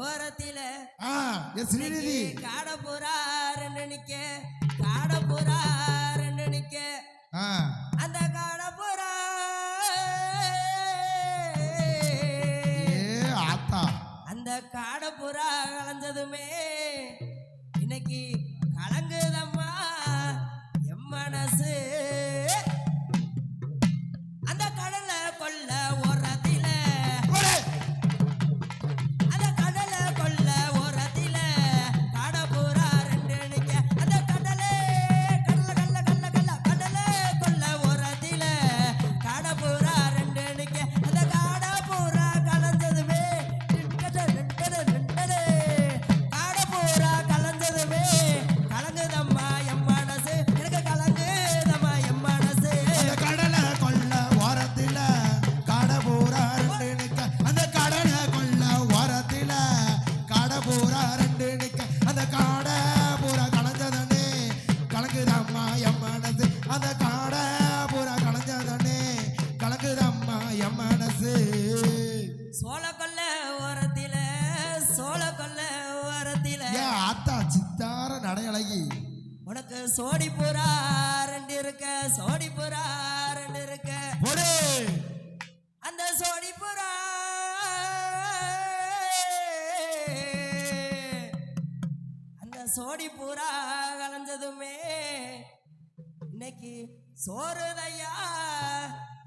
ஓரத்தில ஸ்ரீநிதி காடப்புறா ரெண்டு நிக்க காடப்புறா ரெண்டு நிக்க அந்த காடப்புறா அந்த காடப்புறா கலந்ததுமே இன்னைக்கு கலங்குதம்மா என் மனசு அந்த கடல கொல்ல ஓரத்தில அந்த கடல கொல்ல ஓரத்தில காடப்புறா ரெண்டு நிக்க அந்த கடலே கடல கல்ல கல்ல கல்ல கடலே கொல்ல ஓரத்தில காடப்புறா ரெண்டு நிக்க அந்த காடப்புறா கலந்ததுமே காடப்புறா கலந்ததுமே கலங்குதம்மா என் மனசு எனக்கு கலங்குதம்மா என் மனசு அந்த கடலை கொல்ல ஓரத்தில காடப்புறா ரெண்டு நிக்க அந்த கடலை கொல்ல ஓரத்தில காடப்புறா ரெண்டு நிக்க அந்த காடப்புறா கலந்ததனே கலங்குதம்மா என் மனசு அந்த காடப்புறா கலந்ததனே கலங்குதம்மா என் மனசு சோழ கொல்ல ஓரத்தில சோழ கொல்ல ஓரத்தில ஏன் ஆத்தா சித்தார நடையழகி உனக்கு சோடி புறா ரெண்டு இருக்க சோடி புறா ரெண்டு இருக்க போடு அந்த சோடி புறா அந்த சோடி புறா கலந்ததுமே இன்னைக்கு சோறுதையா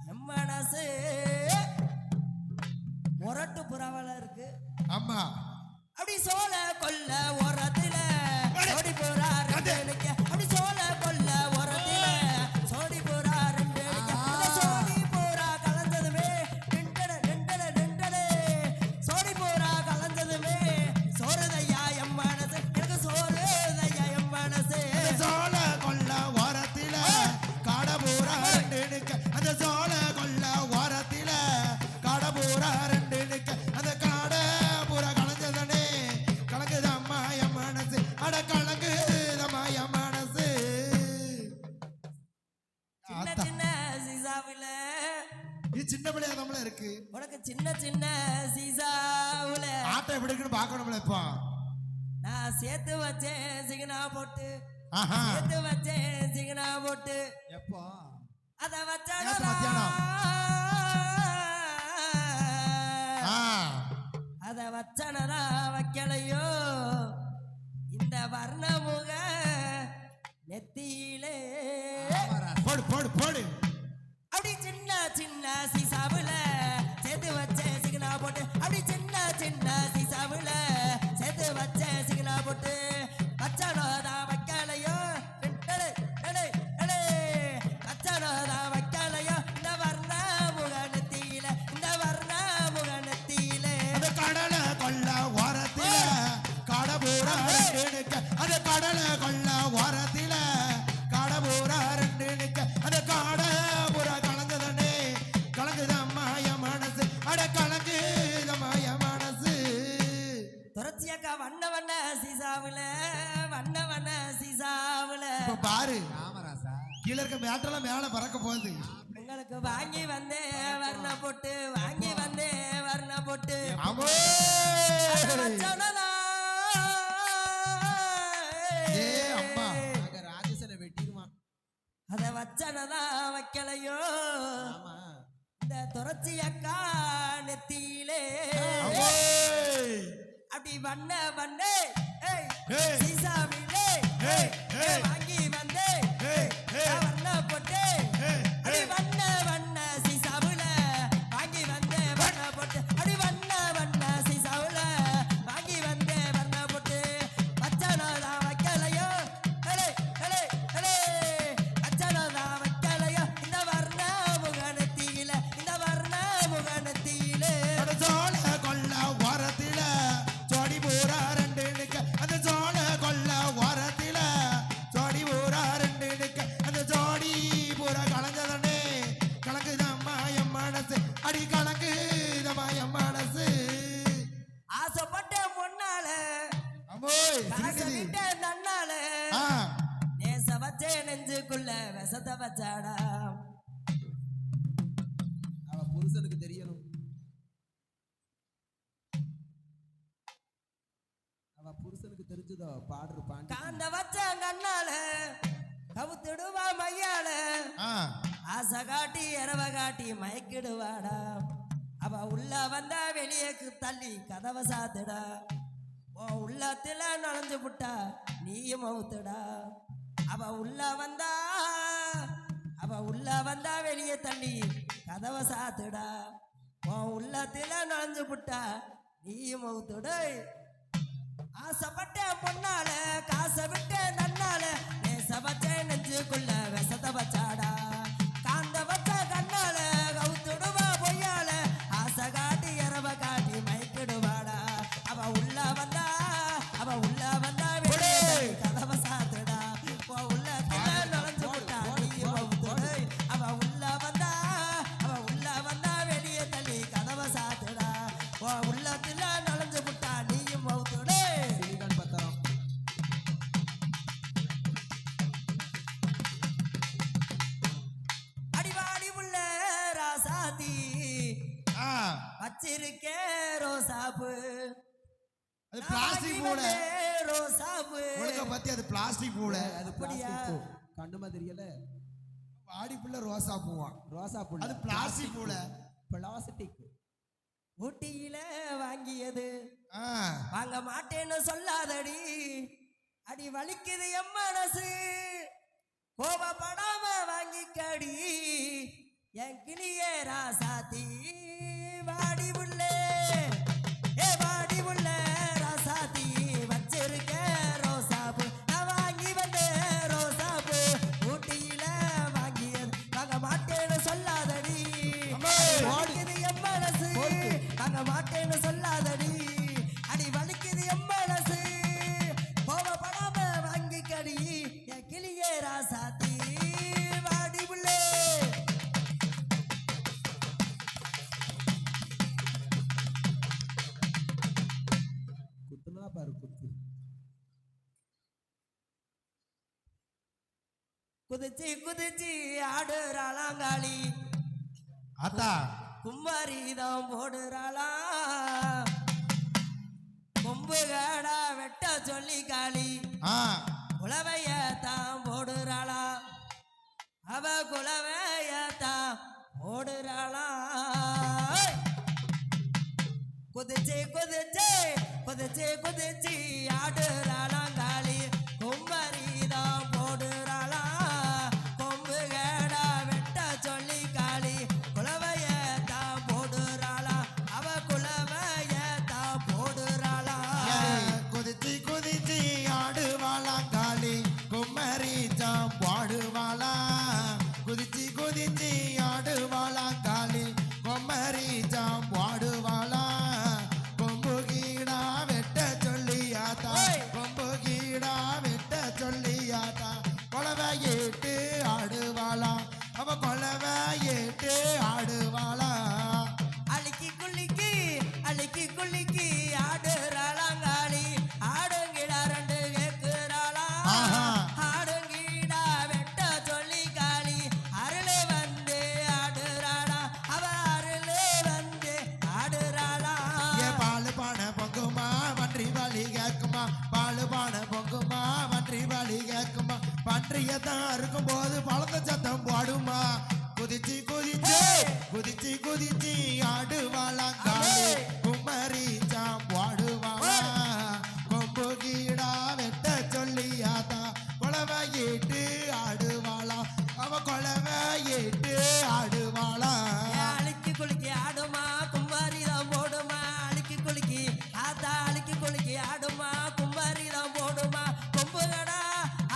என் மனசு முரட்டு புறாவல இருக்கு ஆமா அப்படி சோழ கொல்ல ஓரத்தில சோடி புறா ரெண்டு நிக்க அப்படி சோழ கொல்ல ஓரத்தில சோடி புறா ரெண்டு நிக்க அந்த சோடி புறா கலந்ததுமே நிண்டட சோடி புறா கலந்ததுமே சோறுதையா என் மனசு எனக்கு சோறுதையா என் மனசு சோழ கொல்ல ஓரத்தில காடப்புறா ரெண்டு நிக்க அந்த சோழ கொல்ல ஓரத்தில காடப்புறா ரெண்டு நிக்க அந்த காடப்புறா கலந்ததனே கலங்குதம்மா என் மனசு அட கலங்குதம்மா என் மனசு சின்ன சின்ன சீசாவில இது சின்ன பிள்ளையா நம்மள இருக்கு உனக்கு சின்ன சின்ன சீசாவுல ஆட்டை எப்படி இருக்குன்னு பார்க்கணும்ல இப்போ நான் சேர்த்து வச்சேன் சிகனா போட்டு ஆஹா சேர்த்து வச்சேன் சிகனா போட்டு எப்போ அத வச்சா நேத்து மத்தியானம். அத வச்சனதா வைக்கலையோ இந்த வர்ணமுக நெத்தியிலே போடு போடு போடு அப்படி சின்ன சின்ன சீசாவுல சேர்த்து வச்சேன் சிகனா போட்டு அப்படி சின்ன சின்ன சீசாவுல சேர்த்து வச்சேன் சிகனா போட்டு வச்சனதா வைக்கலையோ வச்சனதா வைக்கலையோ இந்த வர்ணமுக நெத்தியில இந்த வர்ணமுக நெத்தியிலே அந்த கடலை கொல்ல ஓரத்தில காடப்புறா ரெண்டு நிக்க அந்த கடலை கொல்ல ஓரத்தில காடப்புறா ரெண்டு நிக்க அந்த காடப்புறா கலந்ததனே கலங்குதம்மா என் மனசு அட கலங்குதம்மா என் மனசு துரச்சியக்கா வண்ண வண்ண சீசாவுல வண்ண வண்ண சீசாவுல இப்ப பாரு கீழே இருக்க மேட்டெல்லாம் மேல பறக்க போகுது உங்களுக்கு வாங்கி வந்தே வர்ண போட்டு வாங்கி வந்தே வர்ண போட்டு ஆமோ அத வச்சனதா ஏ அம்மா அத வச்சனதா வைக்கலையோ இந்த துரச்சியக்கா நெத்தியிலே அம்மே அப்படி வண்ண வண்ண ஏய் சீசாவிலே ஏய் வாங்கி வந்தே ஏய் வண்ண போட்டு அப்படி வண்ண வண்ண சீசாவுல வாங்கி வந்தே வண்ண போட்டு அப்படி வண்ண வண்ண சீசாவுல வாங்கி வந்தே வண்ண போட்டு வச்சனதா வைக்கலையோ வச்சனதா வைக்கலையோ இந்த வர்ண முகனத்தியில இந்த வர்ண முகனத்தியிலே அந்த சோழ கொல்ல ஓரத்தில சோடி பூரா ரெண்டு நிக்க அந்த சோழ கொல்ல ஓரத்தில சோடி பூரா ரெண்டு நிக்க அந்த ஜோடி பூரா கலந்ததனே கலங்குதம்மா என் மனசு அடி கலங்குதம்மா என் மனசு ஆசைப்பட்ட முன்னால அம்மோய் காசவிட்ட நன்னால நேச வச்சே நெஞ்சுக்குள்ள விஷத்தை வச்சாடா அவ புருஷனுக்கு தெரியணும். புரிஞ்சுதோ பாடுற பாண்டி காந்த வச்ச கண்ணால கவுத்திடுவா மையால ஆ, ஆசை காட்டி இரவ காட்டி மயக்கிடுவாடா அவ உள்ள வந்தா வெளியேக்கு தள்ளி கதவை சாத்துடா உன் உள்ளத்துல நுழைஞ்சு புட்டா நீயும் மவுத்துடா அவ உள்ள வந்தா வெளியே தள்ளி கதவை சாத்துடா உன் உள்ளத்துல நுழைஞ்சு புட்டா நீயும் மவுத்துடா ஆசைப்பட்டேன் பொண்ணால காசை விட்டேன் நன்னால நேசப்பட்டேன் நெஞ்சுக்குள்ள விஷத்தை வச்சாடா காந்த வச்ச கண்ணால கவுத்துடுவா பொய்யால ஆசை காட்டி இரவ காட்டி மயக்கிடுவாடா அவ உள்ள வந்தா வெளியே கதவை சாத்துடா உன் உள்ளத்துல நுழைஞ்சு விட்டா நீயும் மவுத்துடா அவ உள்ள வந்தா வெளியே தள்ளி கதவை சாத்துடா உன் உள்ளத்துல நுழைஞ்சு விட்டா நீயும் மவுத்துடா சிறிதான் பத்திரம் அடிவாடி உள்ள ராசாதி ஆ. வச்சிருக்கே ரோசாப்பு அது பிளாஸ்டிக் பூல ரோசாப்பு ஒழுங்க பத்தி அது பிளாஸ்டிக் பூல அது அப்படியா? பிளாஸ்டிக் பூ கண்டுமா தெரியல வாடி புள்ள ரோசா பூவா ரோசா பூ அது பிளாஸ்டிக் பூல பிளாஸ்டிக் ஊட்டியில வாங்கியது ஆ, வாங்க மாட்டேன்னு சொல்லாதடி அடி வலிக்குது என் மனசு கோபப்படாம வாங்கிக்கடி என் கிளியே ராசாத்தி வாடி உள்ளே வாடி உள்ள ராசாத்தி வச்சிருக்க ரோசாப்பு நான் வாங்கி வந்தேன் ரோசாப்பு ஊட்டியில வாங்கியது வாங்க மாட்டேன்னு சொல்லாதடி அம்மா. வலிக்குது என் மனசு வாங்க மாட்டேன்னு சொல்லாதடி அடி வலிக்குது என் மனசு கோபப்படாம வாங்கிக்கடி என் கிளியே ராசாத்தி வாடி உள்ளே குத்துனா பாரு குத்து குதிச்சு குதிச்சு ஆடுறாளாங்காளி ஆத்தா கும்பரிதம் போடுறாளா கொம்புகடா வெட்ட சொல்லி காளி ஆ, குலவைய தான் போடுறாளா அவ குலவைய தான் போடுறாளா குதிச்சு குதிச்சு குதிச்சு குதிச்சு ஆடுறாளாங்காளி கும்பரிதம் போடுறாளா கொம்புகடா வெட்ட சொல்லி காளி குலவைய தான் போடுறாளா அவ குலவைய தான் போடுறாளா குதிச்சு குதிச்சு ஆடுவாளா காளி குமரி ஜாம் பாடுவாளா குதிச்சு குதிச்சு ஆடுவாளா காளி குமரி ஜாம் பாடுவாளா கொம்பு கீடா வெட்ட சொல்லியாத்தா ஓய். கொம்பு கீடா வெட்ட சொல்லியாத்தா கொலவை ஏட்டு ஆடுவாளா அவ கொலவை ஏட்டு ஆடுவாளா அழுக்கி குளிக்கி ஆடுறாளாங்காளி ஆடுங்கிடா ரெண்டு கேக்குறாளா ஆஹா. ஆடுங்கிடா வெட்ட சொல்லி காளி அருளே வந்து ஆடுறாளா அவ அருளே வந்து ஆடுறாளா ஏ பாலு பானை பொங்குமா பன்றி வலி கேக்குமா பாலு பானை பொங்குமா பன்றி வலி கேக்குமா பன்றியத்தான் இருக்கும் போது பழத்த சத்தம் பாடுமா குதிச்சு குதிச்சு குதிச்சு குதிச்சு ஆடுவாளா காளி குமரி சாம் பாடுவாளா கொம்பு கீடா வெட்ட சொல்லியாத்தா கொலவை ஏட்டு ஆடுவாளா அவ கொலவை ஏட்டு ஆடுவாளா அழுக்கி குளிக்கி ஆடுமா கும்பாரிதான் போடுமா அழுக்கி குளிக்கி ஆத்தா அழுக்கி குளிக்கி ஆடுமா கும்பாரிதான் போடுமா கொம்புகடா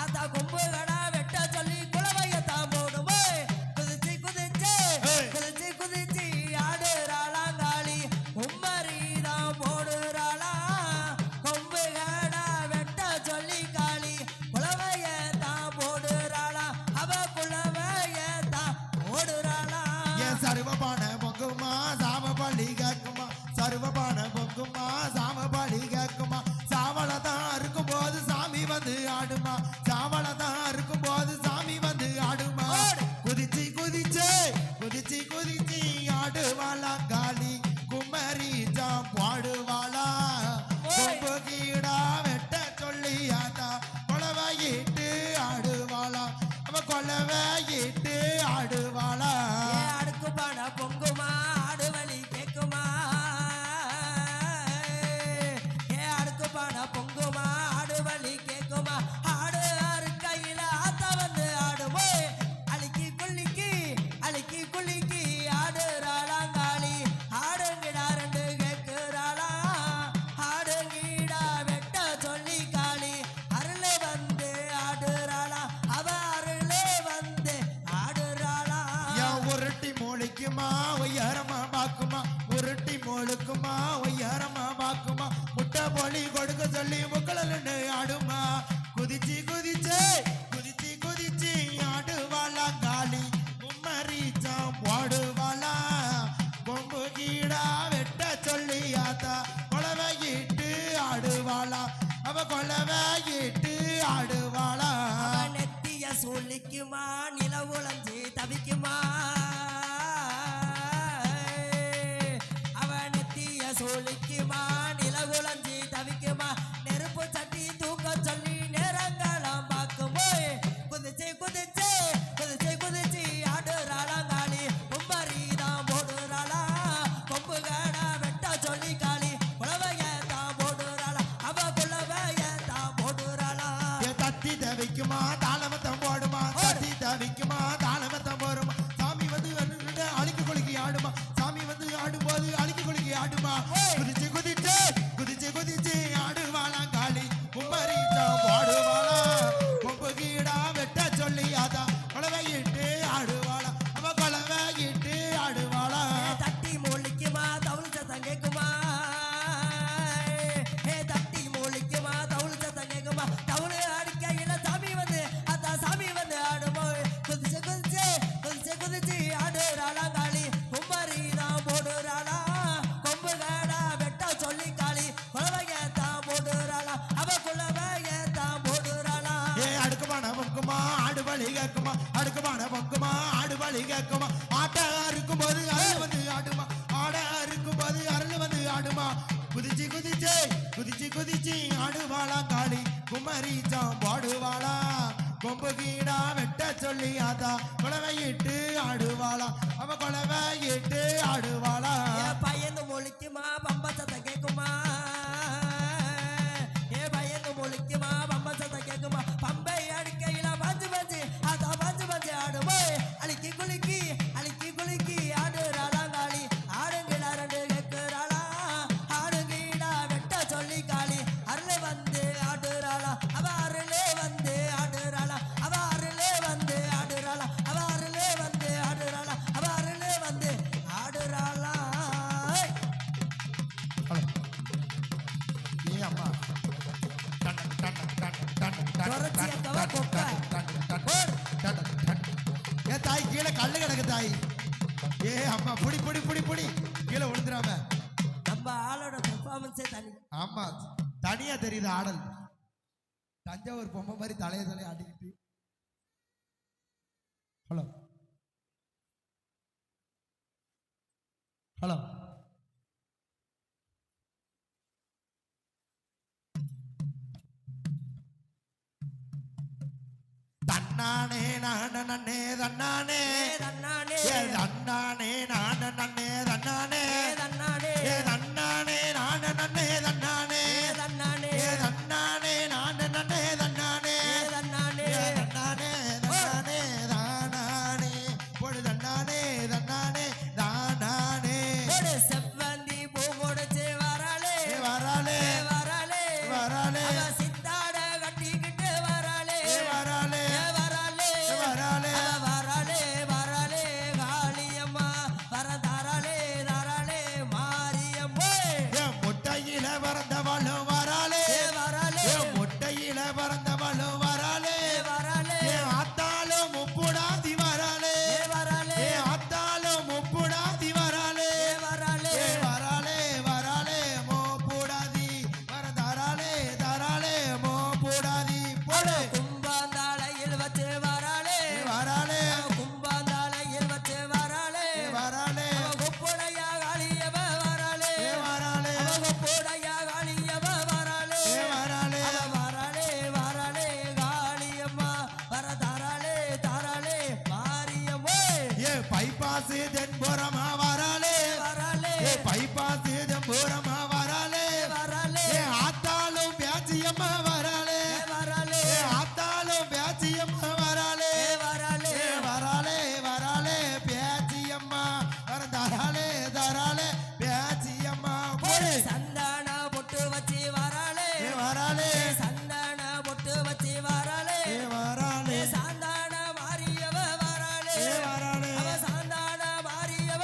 ஆத்தா கொம்புகடா வெட்ட சொல்லி குலவையத்தான் போடுமா குதிச்சு குதிச்சு குதிச்சு குதிச்சு ஆடுறாளாங்காளி கும்பரிதான் போடுறாளா கொம்புகடா வெட்ட சொல்லி காளி குலவையத்தான் போடுறாளா அவ குலவையத்தான் போடுறாளா ஏன் சர்வபான பொங்குமா சாம பள்ளி கேட்குமா சர்வபான பொங்குமா சாம பள்ளி கேட்குமா சாவள தான் இருக்கும் போது சாமி வந்து ஆடுமா சாவள தான் இருக்கும் போது சாமி வந்து ஆடுமா குதிச்சு குதிச்சு குதிச்சு குதிச்சு ஆடுவாளா காளி குமரி ஜாம் பாடுவாளா கொம்பு கீடா வெட்ட சொல்லி முளைக்குமா ஒய்யாரமா பாக்குமா உருட்டி முழுக்குமா ஒய்யாரமா பாக்குமா முட்டை பொலி கொடுக்க சொல்லி முக்களன்னு ஆடுமா குதிச்சு குதிச்சு குதிச்சு குதிச்சு ஆடுவாளா காளி உம்மரிச்சாம் போடுவாளா கொம்பு கீடா வெட்ட சொல்லி ஆத்தா கொலவையிட்டு ஆடுவாளா அவ கொலவையிட்டு ஆடுவாளா நெத்திய சொல்லிக்குமா நிலவுலஞ்சி தவிக்குமா அவ நெத்திய சொல்லிக்குமா நிலவுலஞ்சி தவிக்குமா நெருப்பு சட்டி தூக்க சொல்லி நேரங்காலம் பார்க்கும் போய் குதிச்சு குதிச்சு குதிச்சு குதிச்சு ஆடுறாளாங்காளி உம்மரிதான் போடுறாளா கொம்பு காடா வெட்ட சொல்லி காளி குலவையத்தான் போடுறாளா அவ குலவையத்தான் போடுறாளா தத்தி தவிக்குமா தாளமத்தம் போடுமா தத்தி தவிக்குமா தாளமத்தம் போடுமா சாமி வந்து அழுக்கி குலுக்கி ஆடுமா சாமி வந்து ஆடும்போது அழுக்கி குலுக்கி ஆடுமா குதிச்சு குதிச்சு குதிச்சு குதிச்சு ஆடுவாளா காளி உம்மரிச்சா போடுவாளா கொம்பு கீடா வெட்ட சொல்லி அதா கொலவையிட்டு ஆடுவாளா அவ கொலவையிட்டு ஆடுவாளா தட்டி மூலிக்குமா தவுள் சத்தம் கேக்குமா தட்டி மூலிக்குமா தவுள் சத்தம் கேக்குமா தவுள் அடிக்கையில சாமி வந்து அத்தா சாமி வந்து ஆடுமோ குதிச்சு குதிச்சு குதிச்சு குதிச்சு ஆடுறாளா காளி கும்பரி தான் போடுறாளா கொம்பு காடா வெட்ட சொல்லி காளி குலவையத்தான் போடுறாளா அவ குலவையத்தான் போடுறாளா அடுக்குமான பொங்குமா ஆடு வழி கேட்குமா அடுக்குமான பொங்குமா ஆடு வழி கேட்குமா ஆட்டா இருக்கும்போது அருள் வந்து ஆடுமா ஆடா இருக்கும்போது அருள் வந்து ஆடுமா குதிச்சு குதிச்சு குதிச்சு குதிச்சு ஆடுவாளா காளி குமரிச்சாம் பாடுவாளா கொம்பு கீடா வெட்ட சொல்லி ஆதா குலவையிட்டு ஆடுவாளா அவ குலவையிட்டு ஆடுவாளா பயந்து மொழிக்குமா பம்ப சத்தம் கேக்குமா பயந்து மொழிக்குமா பம்ப சத்தம் கேக்குமா பம்பை அடிக்கையில பஞ்சு பஞ்சு அதா பஞ்சு பஞ்சு ஆடுமோ அழுக்கி குலுக்கி ஆடுறாளா காளி ஆடுங்கிட ரெண்டு கேக்குறாளா ஆடுங்கீடா வெட்ட சொல்லி காளி அருளே வந்து ஆடுறாளா அவ அருளே வந்து ஆடுறாளா அவ அருளே வந்து ஆடுறாளா அவ அருளே வந்து ஆடுறாளா அவ அருளே வந்து ஆடுறாளா ஏ அம்மா ஏ தாய் கீழே கல்லு கிடக்கு தாய் ஏ அம்மா புடி புடி புடி புடி கீழே விழுந்துடாம நம்ம ஆளோட பெர்ஃபார்மன்ஸே தனி ஆமா தனியா தெரியுது ஆடல் தஞ்சாவூர் பொம்மை மாதிரி தலையை ஆட்டிக்கிட்டு ஹலோ ஹலோ தன்னானே நானே தன்னானே தன்னானே தன்னானே நானே தன்னானே தன்னானே தன்னானே நானே தன்னானே தன்னானே தன்னானே நானே தன்னானே தன்னானே தன்னானே தன்னானே தானானே பொடு தன்னானே தன்னானே தானானே ஒரு செவ்வந்தி பூ முடிச்சு வராளே வராளே வராளே வராளே அவ சித்தாட கட்டிக்கிட்டு வராளே வராளே வராளே வராளே வராளே வராளே காளியம்மா வரதாராளே தாராளே மாரியம்மா முட்டையில பறந்தவளும் வராளே வராளே முட்டையில பறந்தவளும் வராளே வராளே ஆத்தாலும் முப்புடாதி வராளே வராளே ஆத்தாலும் முப்புடாதி வராளே வராளே வராளே வராளே மோப்புடாதி வரதாராளே தாராளே மோப்புடாதி போடு கும்பாந்தாளையில் வச்சு வராளே வராளே கும்பாந்தாளையில் வச்சு வராளே வராளே கொப்புடையா காளியவ வராளே வராளே கொப்புடையா காளியவ வராளே வராளே வராளே வராளே காளியம்மா வரதாராளே தாராளே மாரியம்மா பைபாஸ் தென்புறமா வராளே வராளே பைபாஸ் தென்புறமா வராளே வராளே ஆத்தாலும் பேச்சியம்மா வராளே வராளே ஆத்தாலும் பேச்சியம்மா வராளே வராளே வராளே வராளே பேச்சியம்மா தாராளே தாராளே பேச்சியம்மா போடு சந்தான பொட்டு வச்சு வராளே வராளே சந்தான பொட்டு வச்சு வராளே வராளே சாந்தான மாரியவ வராளே வராளே அவ சாந்தான மாரியவ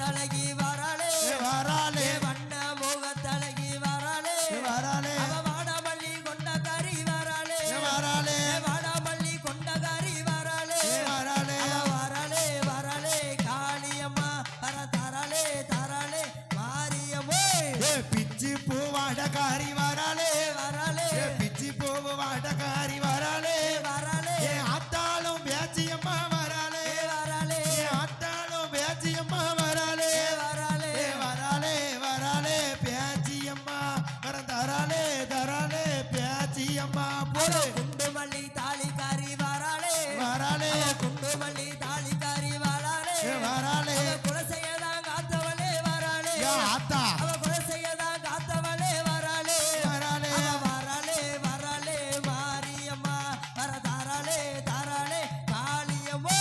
முகத்தழகி வராளே வராளே வண்ண முகத்தழகி வராளே வராளே அவ வாடாமல்லி கொண்டகாரி வராளே வராளே வாடாமல்லி கொண்டகாரி வராளே வராளே அவ வராளே வராளே காளியம்மா வர தராளே தராளே மாரியம்மே பிச்சு பூவாடகாரி வராளே வராளே பிச்சு பூவாடகாரி வராளே வராளே ஆத்தாளும் பேச்சியம்மா வராளே வராளே ஆத்தாளும் பேச்சியம்மா வராளே வராளே வராளே வராளே பேச்சியம்மா வர தராளே தராளே பேச்சியம்மா போடு குண்டுமல்லி தாலிக்காரி வராளே வராளே குண்டுமல்லி தாலிக்காரி வராளே வராளே குலசையதான் காத்தவளே வராளே ஆத்தா அவ குலசையதான் காத்தவளே வராளே வராளே வராளே வராளே மாரியம்மா வர தாராளே தாராளே காளியம்மே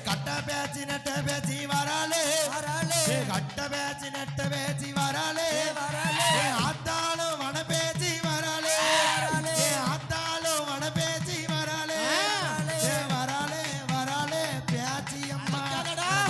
கட்ட பேச்சி நட்ட பேச்சி வராளே வராளே கட்ட பேச்சி நட்ட பேச்சி வராளே வராளே ஆத்தாளும் வன பேச்சி வராளே வராளே ஆத்தாளும் வன பேச்சி வராளே வராளே வராளே பேச்சியம்மா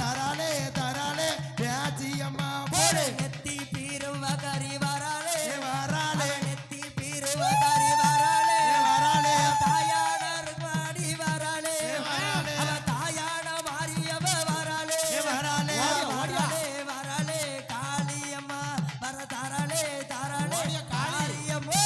தராளே தராளே பேச்சியம்மா போடு நெத்தி பீருவகரி வராளே வராளே நெத்தி பீருவகரி வராளே வராளே தாயான ருக்மாணி வராளே வராளே அவ தாயான மாரியவ வராளே வராளே வராளே வராளே காளியம்மா வர தராளே தராளே காளியம்மே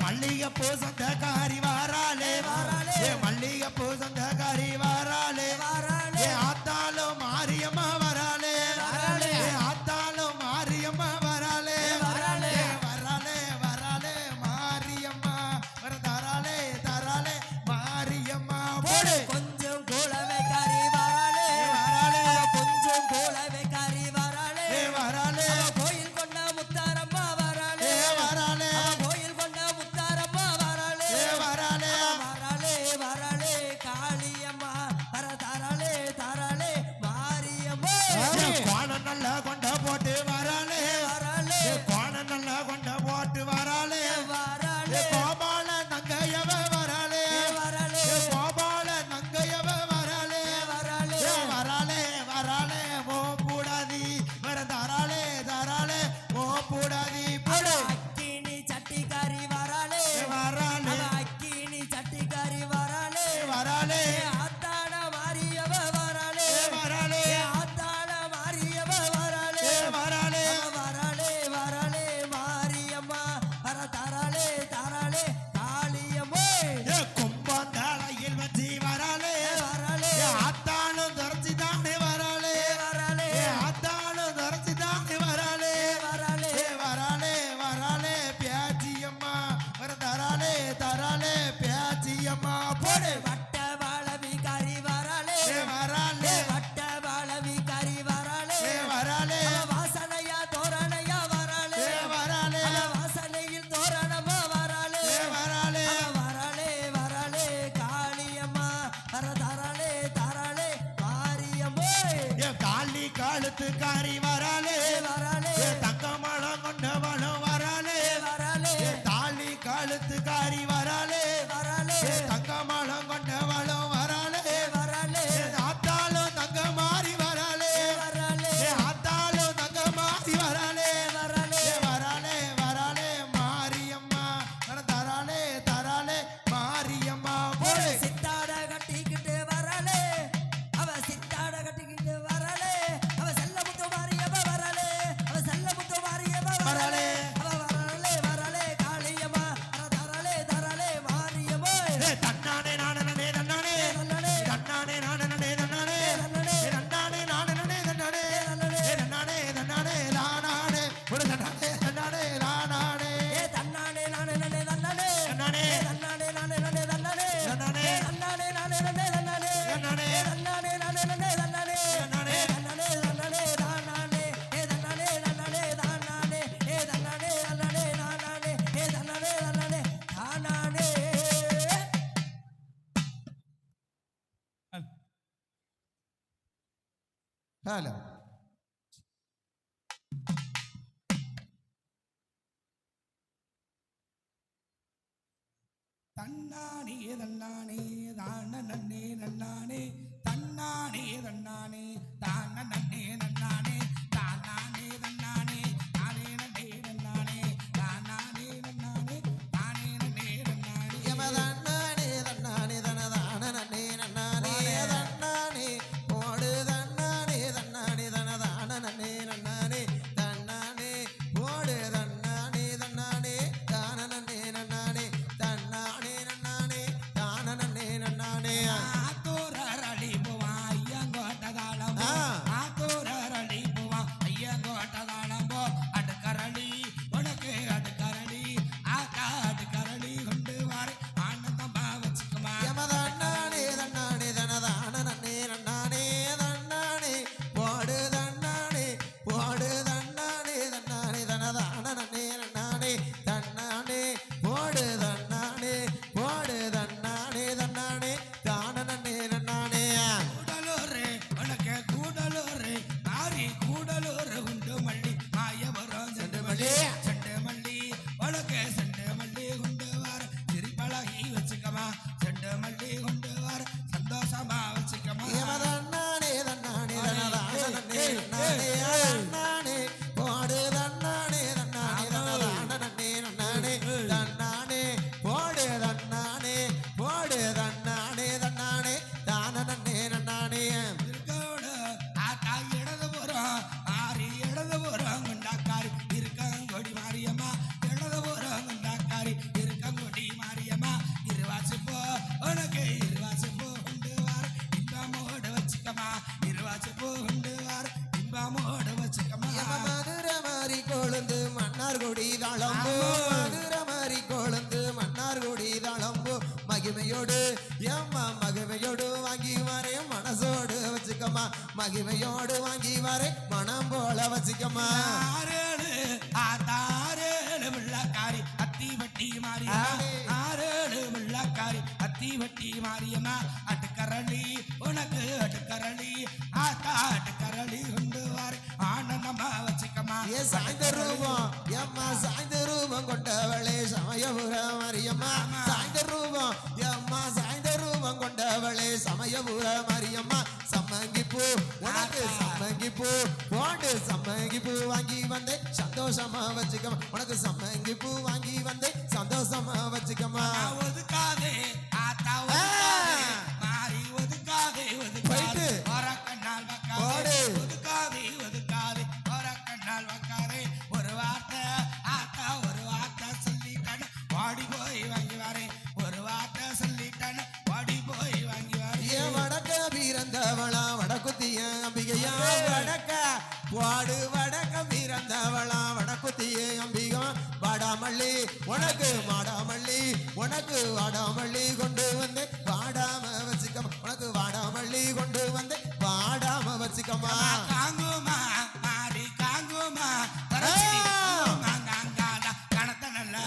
மல்லிகை பூ சொந்தக்காரி வராளே வராளே. மல்லிகை பூ சொந்தக்காரி வராளே வராளே ஆத்தாலும் மாரியம்மா வராளே வராளே. ஆத்தாலும் மாரியம்மா வராளே வராளே. வராளே வராளே மாரியம்மா வர தராளே தராளே மாரியம்மா போடு கொஞ்சம் கூலவைக்காரி வராளே வராளே கொஞ்சம் கூலவைக்காரி வராளே வராளே கோயில் கொண்ட முத்தாரம்மா வராளே வராளே கோயில் கொண்ட முத்தாரம்மா வராளே வராளே வராளே வராளே காளியம்மா வர தராளே தராளே மாரியம்மா கோணம் நல்லா கொண்ட போட்டு வராளே வராளே கோணம் நல்லா கொண்ட போட்டு வராளே வராளே கோபால நங்கையவ வராளே வராளே கோபால நங்கையவ வராளே வராளே வராளே வராளே ஓ பூடாதி வர தராளே தராளே ஓ பூடாதி போடு அக்கினி சட்டிக்காரி வராளே வராளே அக்கினி சட்டிக்காரி வராளே வராளே ஆத்தாட மாரியவ வராளே வராளே ஆத்தாட மாரியவ வராளே வராளே வராளே வராளே மாரியம்மா வர தராளே தராளே காளியம்மே கும்பந்தாளையில் வச்சு வராளே வராளே ஆத்தாளும் துறைச்சி தானே வராளே வராளே ஆத்தாளும் துறைச்சி தானே வராளே வராளே வராளே வராளே பேச்சியம்மா வர தராளே தராளே பேச்சியம்மா போடு வட்ட வாழவிகாரி வராளே வராளே வட்ட வாழவிகாரி வராளே வராளே வாசனையா தோரணையா வராளே வராளே வாசனையில் தோரணமா வராளே வராளே வராளே வராளே காளியம்மா வர தராளே தராளே மாரியம்மே காளி காலத்துக்காரி வராளே வராளே தங்கமளம் கொண்டவளும் வராளே வராளே தாலி காலத்துக்காரி வராளே வராளே தங்கமளம் கொண்டவளும் வராளே வராளே ஆத்தாலும் தங்க மாறி வராளே வராளே ஆத்தாலும் தங்க மாறி வராளே வராளே வராளே வராளே மாரியம்மா வர தராளே தராளே மாரியம்மா போடு சித்தாட கட்டிக்கிட்டு வராளே அவ சித்தாட கட்டிக்கிட்டு வராளே அவ செல்லமுத்து மாரியவ வராளே அவ செல்லமுத்து மாரியவ வராளே அவ வராளே வராளே காளியம்மா வர தராளே தராளே மாரியம்மா தன்னானே நானே தன்னானே தன்னானே தன்னானே நானே தன்னானே தன்னானே நானே தன்னானே தன்னானே தன்னானே நானே ஒரு தன்னானே தன்னானே நானே ஏ தன்னானே நானே நன்னே தன்னானே தன்னானே தன்னானே நானே நன்னே தன்னானே தன்னானே தன்னானே நானே நன்னே தன்னானே தன்னானே தன்னானே நானே நன்னே தன்னானே தன்னானே தன்னானே தன்னானே தானானே ஏ தன்னானே நன்னே தானானே ஏ தன்னானே நன்னே நானானே ஏ தன்னானே நன்னே தானானே ஹலோ தன்னானே தன்னானே தான நன்னே நன்னானே தன்னானே தன்னானே தான நன்னே நன்னானே எழுதபுரம் கொண்டாக்காரி இருக்கங்கொடி மாரியம்மா எழுதபுரம் கொண்டாக்காரி இருக்கங்கொடி மாரியம்மா இருவாசுப்போ உனக்கு இருவாசுப்போ உண்டு வார் இன்பமோட வச்சுக்கம்மா இருவாசுப்போ உண்டு வார் இன்பமோட வச்சுக்கம்மா மதுரை மாறி கொழுந்து மன்னார்குடி தளம்பு மதுரை மாறி கொழுந்து மன்னார்குடி தளம்பு மகிமையோடு எம்மா மகிமையோடு வாங்கி வரே மனசோடு வச்சுக்கம்மா மகிமையோடு வாங்கி வரே மனம் போல வச்சுக்கம்மா ஆறேழு ஆத்தாரேழு வெள்ளக்காரி அத்திவட்டி மாரியம்மா ஆறேழு வெள்ளக்காரி அத்திவட்டி மாரியம்மா அட்டுக்கரளி உனக்கு அட்டுக்கரளி ஆத்தா அட்டுக்கரளி உண்டு வார் ஆனந்தமா வச்சுக்கம்மா ஏ சாய்ந்த ரூபம் எம்மா சாய்ந்த ரூபம் கொண்டவளே சமயபுர மாரியம்மா சாய்ந்த ரூபம் எம்மா சாய்ந்த ரூபம் கொண்டவளே சமயபுர மாரியம்மா சம்மங்கி பூ உனக்கு சம்மங்கி பூ போண்டு சம்மங்கி பூ வாங்கி வந்தேன் சந்தோஷமா வச்சுக்கம்மா உனக்கு சம்மங்கி பூ வாங்கி வந்தேன் சந்தோஷமா வச்சுக்கம்மா ஒதுக்காதே ஆத்தா ஒதுக்காதே மாறி ஒதுக்காதே ஒதுக்காதே கண்ணால் வக்காதே ஒதுக்காதே ஒதுக்காதே கண்ணால் வக்காதே ஒரு வார்த்தை ஆத்தா ஒரு வார்த்தை சொல்லிட்டானு வாடி போய் வாங்கி வரேன் ஒரு வார்த்தை சொல்லிட்டானு வாடி போய் வாங்கி வரேன் வடக்க வீரந்தவளா வடக்குத்திய அம்பிகையா வடக்க வாடு வடக்க வீரந்தவளா வடக்குத்திய அம்பிகா வாடாமல்லி உனக்கு மாடாமல்லி உனக்கு வாடாமல்லி கொண்டு வந்து வாடாம வச்சுக்கம்மா உனக்கு வாடாமல்லி கொண்டு வந்து வாடாம வச்சுக்கம்மா காங்குமா மாறி காங்குமா கணத்த நல்லா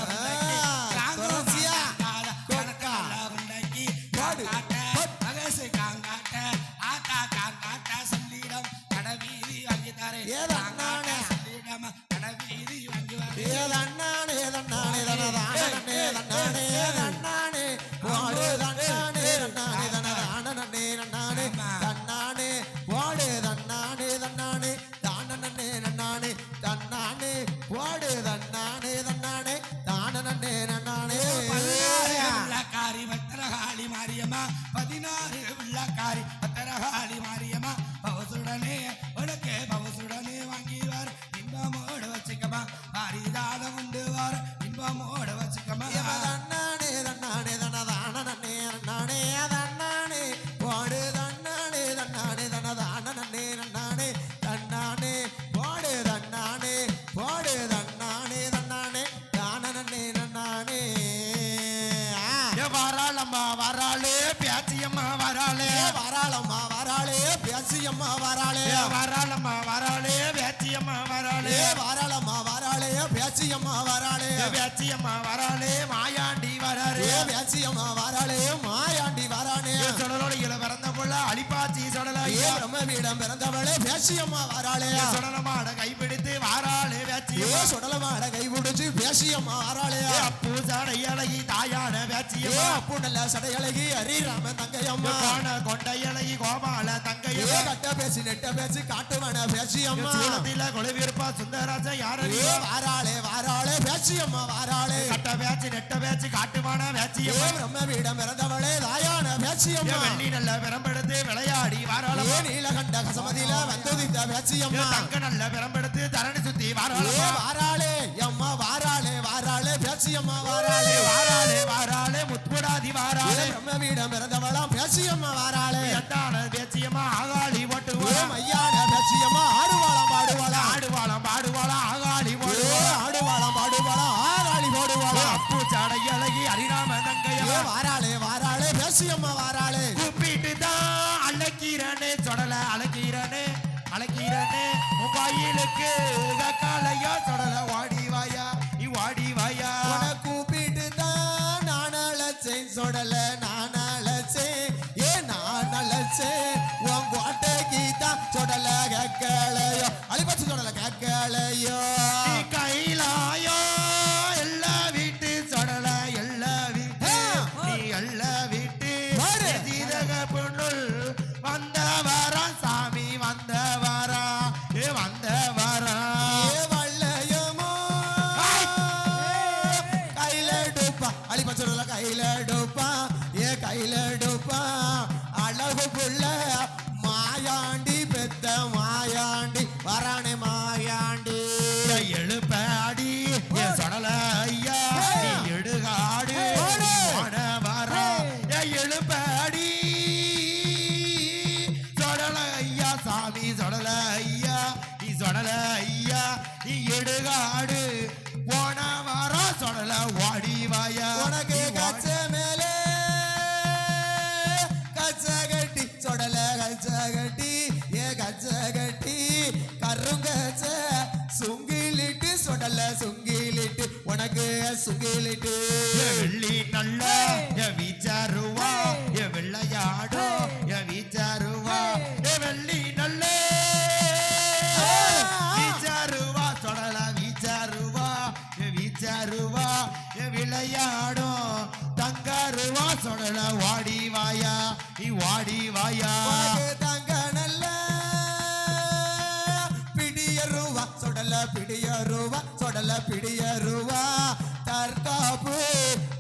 பத்திரகாளி மாரியம்மா 16 வெள்ளக்காரி பத்திரகாளி மாரியம்மா பவசுடனே உனக்கு பவசுடனே வாங்கிவார் இன்பமோடு வச்சுக்கம்மா பாரிதாதம் உண்டு வார் இன்பமோடு வச்சுக்கம்மா தன்னானே தன்னானே தனதான நன்னே நன்னானே தன்னானே போடு தன்னானே தன்னானே தனதான நன்னே நன்னானே தன்னானே போடு தன்னானே போடு தன்னானே தன்னானே தான நன்னே நன்னானே வராளம்மா வராளே பேச்சியம்மா வராளே வராளம்மா வராளே பேசியம்மா வராளே வராளம்மா வராளே பேச்சியம்மா வராளே வராளம்மா வராளே பேசியம்மா வராளே பேச்சியம்மா வராளே மாயாண்டி வராளே பேசியம்மா வராளே மாயாண்டி வரானே சுடலோடியில பிறந்த புள்ள அலிப்பாச்சி சுடலையே பிரம்மவிடம் பிறந்தவளே பேசியம்மா வராளே சுடலமாட கைப்பிடித்து வாராளே பேச்சியம்மா சுடலமாட கை பிடிச்சு பேசியம்மா வராளே அப்பு சடையழகி தாயான பேச்சியம்மா அப்பு நல்ல சடையழகி ஹரிராம தங்கையம்மா கொண்டையழகி கோபால தங்கையம்மா கட்ட பேசி நெட்ட பேசி காட்டுவன பேசியம்மா சூளத்தில கொழுவிருப்பா சுந்தராஜ யாரு வாராளே வாராளே பேசியம்மா வாராளே கட்ட பேச்சு நெட்ட பேச்சு காட்டுவான பேச்சியம்மா பிரம்மவிடம் பிறந்தவளே தாயான பேசியம்மா வெள்ளி நல்ல பெரம்பெடுத்து விளையாடி வாராளம்மா நீலகண்ட கசமதியில வந்துதித்த பேசியம்மா தங்க நல்ல பெரம்பெடுத்து தரணி சுத்தி வாராளம்மா வாராளே அம்மா வாராளே வாராளே பேசியம்மா வாராளே வாராளே வாராளே முத்துடாதி வாராளே பிரம்மவிடம் பிறந்தவளாம் பேசியம்மா வாராளே எட்டான பேச்சியம்மா ஆகாளி ஓட்டுவாளம் ஐயான பேசியம்மா ஆடுவாளம் பாடுவாளா ஆடுவாளம் பாடுவாளம் ஆகாளி ஓடுவாளம் ஆடுவாளம் பாடுவாளா ஆகாளி போடுவாளா அப்பு சடையழகி ஹரிராம தங்கையம்மா வாராளே வாராளே பேசியம்மா வாராளே கூப்பிட்டு தான் அழைக்கிறனே சொடல அழைக்கிறனே அழைக்கிறனே உன் கோயிலுக்கு காலையா சொடல வாடி வாயா வாடி வாயா கூப்பிட்டு தான் நான் அழைச்சேன் சொடல நான் அழைச்சேன் நான் அழைச்சேன் உன் கோட்டைக்கு தான் சொடல கேட்கலையோ அழிப்பச்சு சொடல கேட்கலையோ கைலாயோ எல்லா வீட்டு சொடல எல்லா வீட்டு நீ எல்லா வீட்டு இடுகாடு போன வாரம் சொடல வாடி வாயா உனக்கு கச்ச மேலே கச்ச கட்டி சொடல கச்ச கட்டி ஏ கச்ச கட்டி கருங்கச்ச சுங்கிலிட்டு சொடல சுங்கிலிட்டு உனக்கு சுங்கிலிட்டு வெள்ளி நல்ல வீச்சாருவா வெள்ளையாடோ வீச்சாருவா வெள்ளி நல்ல வீச்சாருவா சொடல வீச்சாருவா வீச்சாருவா விளையாடும் தங்காருவா சொடல வாடி வாயா வாடி வாயா தங்க நல்ல பிடியருவா சொடல பிடியருவா சொடல பிடியருவா தற்காப்பு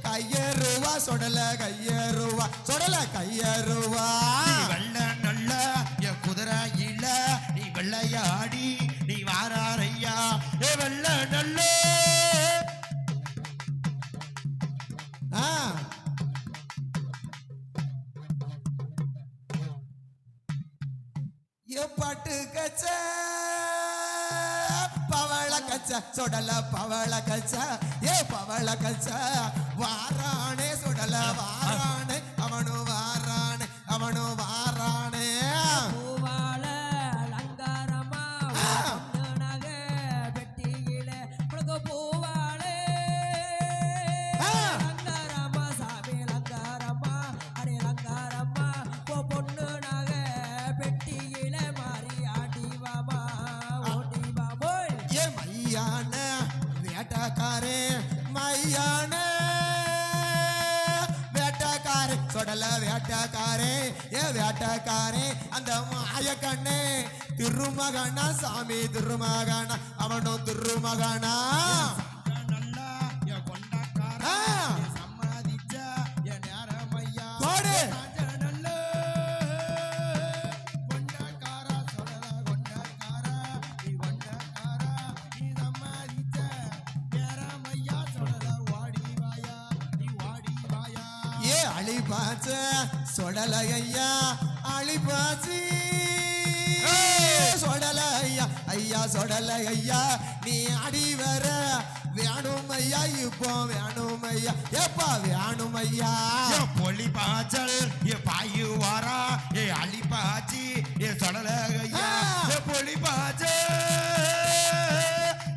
கையருவா சொடல கையருவா சொடல கையருவா வெள்ள நல்ல குதிரை இல்ல நீ வெள்ளையாடி நீ வாராரையா வெள்ள நல்ல பாட்டு கச்ச பவள கச்ச சொடல பவள கச்ச ஏ பவள கச்ச வாரானே சொடல வாரானே அவனு வாரானே அவனு வாரானே பூவால அலங்காரமா பொண்ணு நகை பெட்டியில உனக்கு பூவாலே அலங்காரமா சாமி அலங்காரமா அடி அலங்காரமா பொண்ணு நகை பெட்டியில மாறி ஆடிவாமா ஓடிவா போய் ஏ மையான வேட்டக்காரே மையான வேட்டக்காரே சொடல வேட்டக்காரே ஏ வேட்டக்காரே அந்த மாய கண்ணே திருமகனா சாமி திருமகனா அவனும் திருமகனா சம்மாதிச்ச என் நேரமையா போடு ஏ அழிபாச்ச சொடல ஐயா அழிபாச்சி சொடல ஐயா ஐயா சொடல ஐயா நீ அடி வர வேணும் ஐயா இப்போ வேணும் ஐயா எப்பா வேணும் ஐயா பொலி பாச்சல் பாயு வாரா அலி பாச்சி சொடல ஐயா பொலி பாச்சல்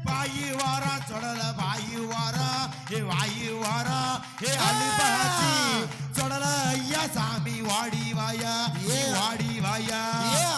பாயு வாரா சொடல பாயு வாரா வாயு வாரா அலி பாச்சி சொடல ஐயா சாமி வாடி வாயா வாடி வாயா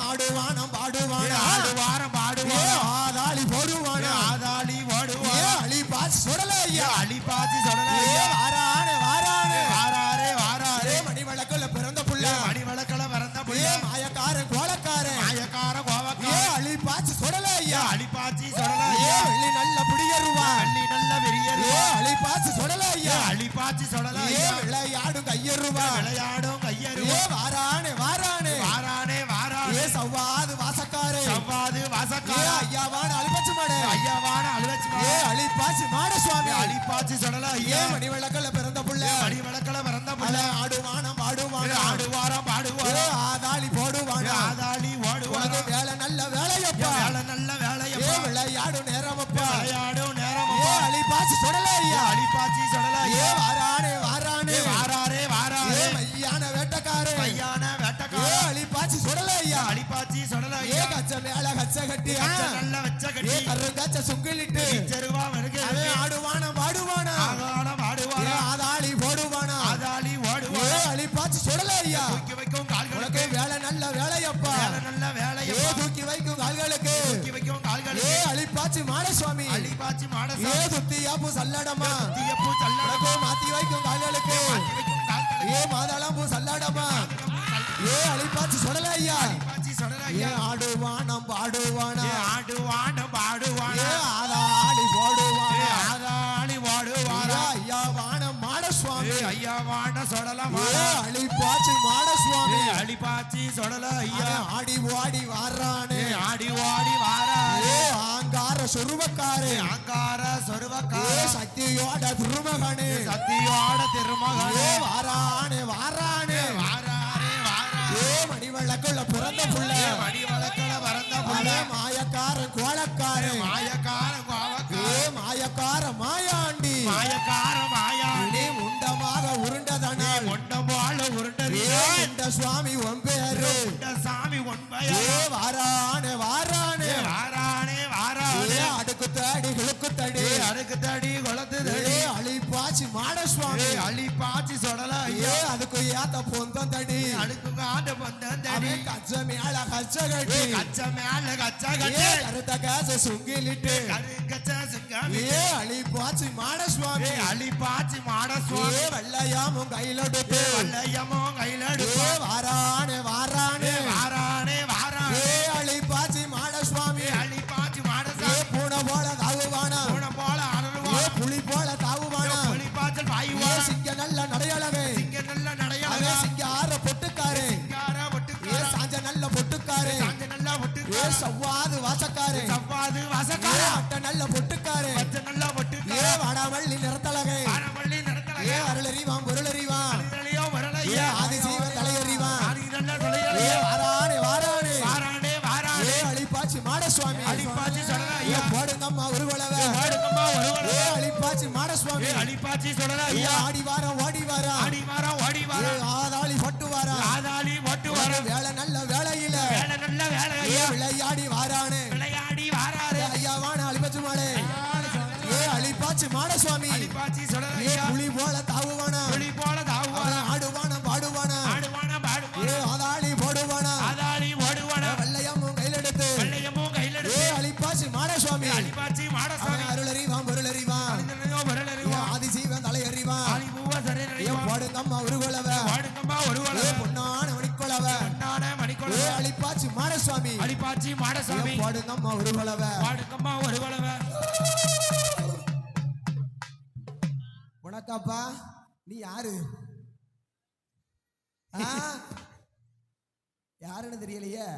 ஆடுவானம் பாடுவானா ஆடுவாரம் பாடுவான் ஆதாளி போடுவானா ஆதாளி ஓடுவான் அழி பாச்சு சொடல ஐயா அலி பாச்சி சொடல வாரானே வாரானே வாராரே வாராரே மணி வழக்குல பிறந்த புள்ள மணி வழக்கல பிறந்த புள்ள மாயக்காரன் கோலக்காரன் மாயக்கார கோவக்கார அழி பாச்சு சொடல ஐயா அலிபாச்சி சொடல வெள்ளி நல்ல பிடியருவா அள்ளி நல்ல வெறியருவா அழி பாச்சு சொடல ஐயா அலிபாச்சி சொடல விளையாடும் கையருவா விளையாடும் கையருவா வாரானே வாரானே வாரானே வாரானே சவ்வாது வாசக்காரே சவ்வாது வாசக்கார ஐயாவான அழிப்பச்சு மாடு ஐயாவான அழுவச்சி அழி பாச்சு மாட சுவாமி அலிபாச்சி சொடல ஐயா மணி விளக்கல பிறந்த புள்ள மணி வழக்கல பிறந்த புள்ள ஆடுவானம் பாடுவானா ஆடுவாரம் பாடுவாரா ஆதாளி போடுவானா ஆதாளி ஓடுவாரா வேலை நல்ல வேலையப்பா வேலை நல்ல வேலையப்பா விளையாடும் நேரமப்பா விளையாடும் நேரம் அழி பாச்சு சொடல ஐயா அலிபாச்சி சொடல ஐயா வாரானே வாரானே வாராரே வாராரே மையான வேட்டக்காரே மையான வேட்டக்கார அழி பாச்சு சொடல ஐயா அலிபாச்சி சொடல ஐயா கச்ச மேல கச்ச கட்டி நல்ல வச்ச கட்டி கரு கச்ச சுங்கிலிட்டு செருவா வருக ஆடுவானா பாடுவானா ஆகாலம் ஆடுவாரா ஆதாளி போடுவானா ஆதாளி ஓடுவாரா அழி பாச்சு சொடல ஐயா தூக்கி வைக்கும் கால்களுக்கு உனக்கு வேலை நல்ல வேலையப்பா வேலை நல்ல வேலையை தூக்கி வைக்கும் கால்களுக்கு தூக்கி வைக்கும் கால்களுக்கு அழி பாச்சு மாட சுவாமி அலிபாச்சி மாடசா துத்தியாப்பு சல்லடமா தீயப்பூ சல்லடமா மாத்தி வைக்கும் கால்களுக்கு தூக்கி வைக்கும் கால்களுக்கு மாதளம்பூ சல்லடமா அழிப்பாச்சு சொடல ஐயா அலிபாச்சி சொடல ஐயா ஆடுவானம் பாடுவானா ஆடுவான பாடுவான ஆதாளி போடுவானா ஆதாளி ஓடுவாரா ஐயா வானம் மாட சுவாமி ஐயாவான சொடல அழிப்பாச்சு மாட சுவாமி அலிபாச்சி சொடல ஐயா ஆடி ஓடி வாரானே ஆடி ஓடி வாராரே ஆங்கார சொருவக்காரே ஆங்கார சொருவக்கார சக்தியோட திருமகனே சத்தியோட திருமகனே வாரானே வாரானே வாராரே வாராரே மணிவழக்குள்ள பிறந்த புள்ள மணி வழக்கல வரந்த புள்ள மாயக்காரன் கோலக்காரன் மாயக்கார சுவாமி உன் பேரு சாமி ஏ உண்மையா வாரானே வாரானே வாரானே வாரானே ஏ அடுக்கு தடி கிழக்கு தடி அருக்கு தடி குளத்து ஏ தடி அழிப்பாச்சி மாட சுவாமி அள்ளி பாச்சி சொடலா ஏ அதுக்கு ஏத்த பொந்தம் தடி அடுக்கு காண்ட பந்தம் தடி அவன் கச்ச மேல கச்ச கட்டி கச்ச மேல கச்ச ஏ கட்டி கருத்த காச சுங்கிலிட்டு கச்ச சிங்காமி ஏ அழிப்பாச்சி மாட சுவாமி அள்ளி பாச்சி மாட ஏ சுவாமி வெள்ளையாமும் கையில எடுத்து வல்லையமோ கையில ஏ எடுப்பா வாரானே வாரானே வாரானே வாரானே ஏ அழிப்பாச்சி மாட சுவாமி அள்ளி பாச்சி மாட ஏ சாமி பூனை போல தாவுவானா போன போல ஏ அருள்வா புலி போல தாவுவானா புலி பாய்ச்சல் ஏ பாயுவா சிங்க நல்ல நடையழகே இங்க நல்ல நடையா அதே சிங்க ஆற பொட்டுக்காரே யாரா ஏ ஒட்டுக்கார சாஞ்ச நல்ல பொட்டுக்காரே சாஞ்ச நல்லா ஏ ஒட்டுக்கார சவ்வாது வாசக்காரே சவ்வாது ஏ வாசக்கார அட்ட நல்ல பொட்டுக்காரே பச்சை நல்லா ஏ ஒட்டுக்கார வாடாமல்லி நிறத்தழகே ஆனவள்ளி ஏ நடத்தலையா அருளறிவான் பொருளறிவான் அடிதலையோ ஏ வரலையா ஆதிசீவன் தலையறிவான் ஆதி நல்ல ஏ தொலையா வாரானே வாரானே வாரானே ஏ வாரானே அழிப்பாச்சி மாட சுவாமி அடிப்பாச்சி ஏ சொல்லலையா போடுங்கம்மா உருவளவ வாடுங்கம்மா ஏ ஒருவர அழிப்பாச்சி மாட சுவாமி அடிப்பாச்சி ஏ சொல்லலையா ஆடி வாரம் ஓடி வாரம் ஆடி வாரா ஓடி ஏ வாரா ஆதாளி பட்டு வாரம் ஆதாளி ஓட்டு வாரா வேலை நல்ல வேலையில வேலை நல்ல வேலை ஏ ஐயா விளையாடி வாரானே விளையாடி ஏ வாராரு ஐயாவான அழிப்பச்சு மாடே ஏ அழிப்பாச்சி மாட சுவாமி அடிப்பாச்சி ஏ சொல்லலையா புலி போல தாவுவானா புலி போல தாவுவாரா ஆடுவானா பாடுவானா ஆடுவானா ஏ பாடுவானா ஆதாளி போடுவானா ஆதாளி ஓடுவானா வெள்ளையம்மும் கையில் எடுத்து வெள்ளையமும் கையில ஏ எடுத்து அழிப்பாச்சி மாட சுவாமி அடிப்பாச்சி மாடசாமி அவன் அருளறிவான் பொருளறிவான் அடிதலையோ ஏ வரலறிவா ஆதிசீவன் தலையறிவான் ஆதி பூவா ஏ சரேறிவா போடுங்கம்மா உருவளவ வாடுங்கம்மா ஏ ஒருவர பொன்னான மணிக்கொளவ கண்ணான ஏ மணிக்கொள்ள அழிப்பாச்சி மாட சுவாமி அடிப்பாச்சி ஏ மாடசாமி போடுங்கம்மா உருவளவ வாடுங்கம்மா ஒருவளவ உனக்காப்பா நீ யாரு ஆ? யாருன்னு தெரியலையே